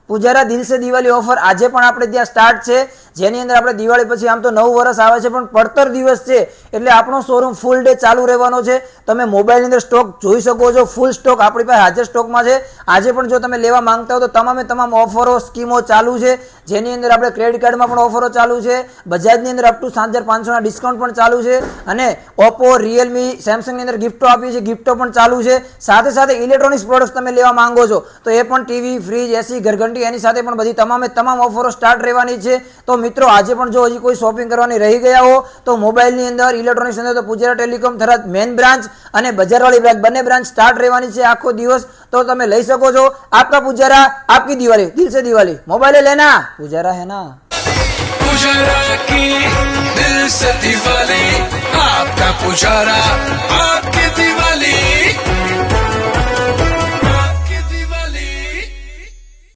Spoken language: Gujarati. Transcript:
પુજારા દિલ સે દિવાળી ઓફર આજે પણ આપણે ત્યાં સ્ટાર્ટ છે, જેની અંદર આપણે દિવાળી પછી આમ તો નવું વર્ષ આવે છે પણ પડતર દિવસ છે એટલે આપણો શોરૂમ ફૂલ ડે ચાલુ રહેવાનો છે। તમે મોબાઈલની અંદર સ્ટોક જોઈ શકો છો, ફૂલ સ્ટોક આપણી પાસે હાજર સ્ટોકમાં છે। આજે પણ જો તમે લેવા માંગતા હો તો તમામ ઓફરો સ્કીમો ચાલુ છે, જેની અંદર આપણે ક્રેડિટ કાર્ડમાં પણ ઓફરો ચાલુ છે, બજાજની અંદર અપ ટુ 7500 ડિસ્કાઉન્ટ પણ ચાલુ છે અને ઓપ્પો, રિયલમી, સેમસંગની અંદર ગિફ્ટો આપી છે, ગિફ્ટો પણ ચાલુ છે। સાથે સાથે ઇલેક્ટ્રોનિક્સ પ્રોડક્ટ્સ તમે લેવા માંગો છો તો એ પણ ટીવી, ફ્રીજ, એસી, ઘરઘંટી એની સાથે પણ બધી તમામ ઓફરો સ્ટાર્ટ રહેવાની છે। તો મિત્રો આજે પણ જો હજી કોઈ શોપિંગ કરવાની રહી ગયા હો તો મોબાઈલની અંદર, ઇલેક્ટ્રોનિક્સ અંદર તો Pujara telecom Tharad main branch અને બજારવાળી બ્રાન્ચ બંને બ્રાન્ચ સ્ટાર્ટ રહેવાની છે આખો દિવસ, તો તમે લઈ શકો છો। આપકા પુજારા, આપકી દિવાળી, દિલ સે દિવાળી, મોબાઈલ લેના પુજારા હે ના। पुजारा की दिल से दिवाली, आपका पुजारा, आपकी दिवाली।